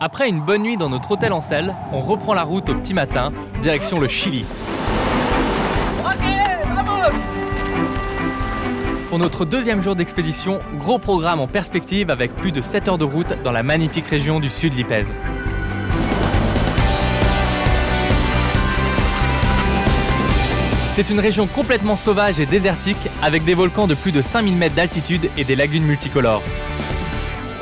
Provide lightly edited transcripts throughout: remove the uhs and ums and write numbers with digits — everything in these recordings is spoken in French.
Après une bonne nuit dans notre hôtel en selle, on reprend la route au petit matin, direction le Chili. Ok, vamos! Pour notre deuxième jour d'expédition, gros programme en perspective avec plus de 7 heures de route dans la magnifique région du sud Lipèze. C'est une région complètement sauvage et désertique avec des volcans de plus de 5000 mètres d'altitude et des lagunes multicolores.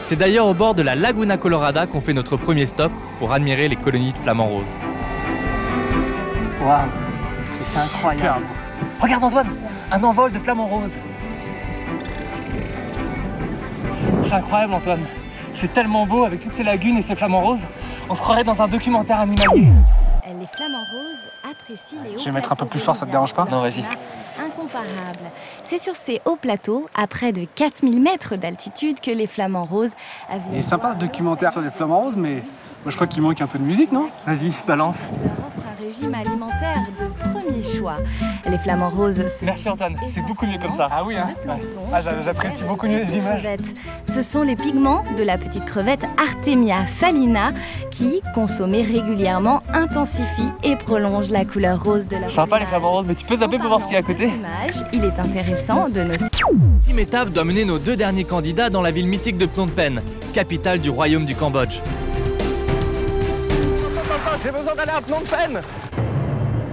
C'est d'ailleurs au bord de la Laguna Colorada qu'on fait notre premier stop pour admirer les colonies de flamants roses. Waouh, c'est incroyable. Regarde Antoine, un envol de flamants roses. C'est incroyable Antoine, c'est tellement beau avec toutes ces lagunes et ces flamants roses. On se croirait dans un documentaire animalier. Les flamants roses apprécient les hauts Je vais mettre un peu plus fort, ça te dérange pas? Non, vas-y. Incomparable. C'est sur ces hauts plateaux, à près de 4000 mètres d'altitude, que les flamants roses avaient... Il est sympa ce documentaire sur les flamants roses, mais moi je crois qu'il manque un peu de musique, non? Vas-y, balance. Leur offre un régime alimentaire de premier choix. Les flamants roses se... Merci Antoine, c'est beaucoup mieux comme ça. Ah oui, hein? J'apprécie beaucoup mieux les images. Ce sont les pigments de la petite crevette Artemia salina qui, consommés régulièrement, intensifient et prolongent la couleur rose de leur Sympa les flamants roses, mais tu peux zapper pour voir ce qu'il y a à côté? Il est intéressant de noter. L'ultime étape doit mener nos deux derniers candidats dans la ville mythique de Phnom Penh, capitale du royaume du Cambodge. J'ai besoin d'aller à Phnom Penh.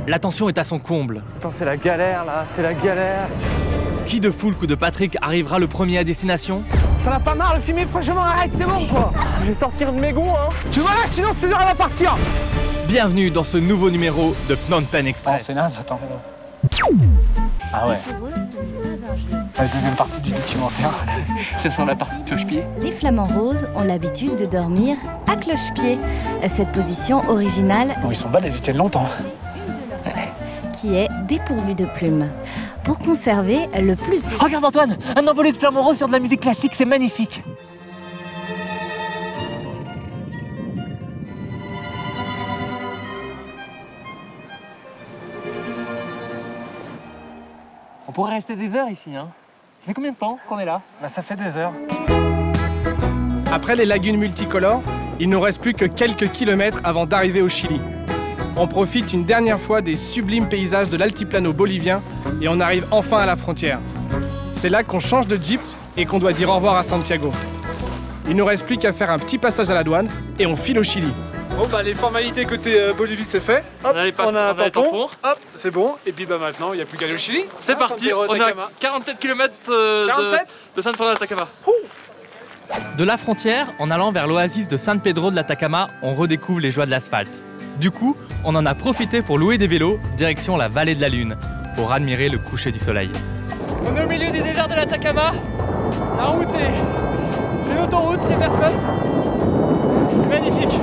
La tension est à son comble. Attends, c'est la galère là, c'est la galère. Qui de Foulk ou de Patrick arrivera le premier à destination? T'en as pas marre, le film est franchement arrête, c'est bon quoi. Je vais sortir de mes gonds, hein. Tu vois là, sinon je te dirai à partir. Bienvenue dans ce nouveau numéro de Phnom Penh Express. Oh, c'est naze, attends. Ah ouais. Pour eux, ce n'est pas un jeu. La deuxième partie du documentaire, c'est sur la partie cloche-pied. Les flamants roses ont l'habitude de dormir à cloche-pied. Cette position originale Bon, ils sont bas, les ils tiennent longtemps. qui est dépourvue de plumes. Pour conserver le plus de... Regarde Antoine, un envolé de flamants roses sur de la musique classique, c'est magnifique. On pourrait rester des heures ici, hein. Ça fait combien de temps qu'on est là? Bah ça fait des heures. Après les lagunes multicolores, il nous reste plus que quelques kilomètres avant d'arriver au Chili. On profite une dernière fois des sublimes paysages de l'altiplano bolivien et on arrive enfin à la frontière. C'est là qu'on change de jeep et qu'on doit dire au revoir à Santiago. Il nous reste plus qu'à faire un petit passage à la douane et on file au Chili. Bon bah les formalités côté Bolivie c'est fait. Hop, on a un tampon. Hop, c'est bon. Et puis bah maintenant il n'y a plus qu'à aller au Chili. C'est parti, on a 47 km de San Pedro de l'Atacama. De la frontière, en allant vers l'oasis de San Pedro de l'Atacama, on redécouvre les joies de l'asphalte. Du coup, on en a profité pour louer des vélos, direction la vallée de la Lune, pour admirer le coucher du soleil. On est au milieu du désert de l'Atacama. La route c'est l'autoroute, il n'y a personne. C'est magnifique.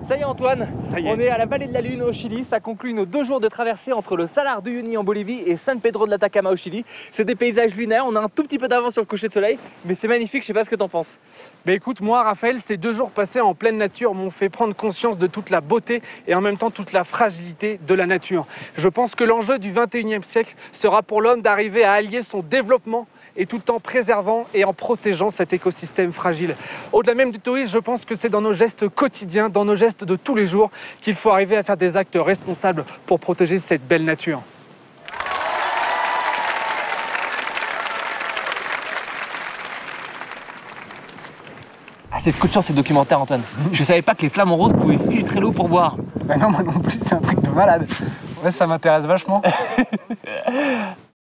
Ça y est Antoine, Ça y est. On est à la vallée de la Lune au Chili. Ça conclut nos 2 jours de traversée entre le Salar de Uyuni en Bolivie et San Pedro de l'Atacama au Chili. C'est des paysages lunaires, on a un tout petit peu d'avance sur le coucher de soleil, mais c'est magnifique, je sais pas ce que t'en penses. Bah écoute, moi Raphaël, ces 2 jours passés en pleine nature m'ont fait prendre conscience de toute la beauté et en même temps toute la fragilité de la nature. Je pense que l'enjeu du 21e siècle sera pour l'homme d'arriver à allier son développement et tout en préservant et en protégeant cet écosystème fragile. Au-delà même du tourisme, je pense que c'est dans nos gestes quotidiens, dans nos gestes de tous les jours, qu'il faut arriver à faire des actes responsables pour protéger cette belle nature. Ah, c'est scotchant ces documentaires Antoine. Je savais pas que les flamants roses pouvaient filtrer l'eau pour boire. Bah non, moi non plus, c'est un truc de malade. Ouais, ça m'intéresse vachement.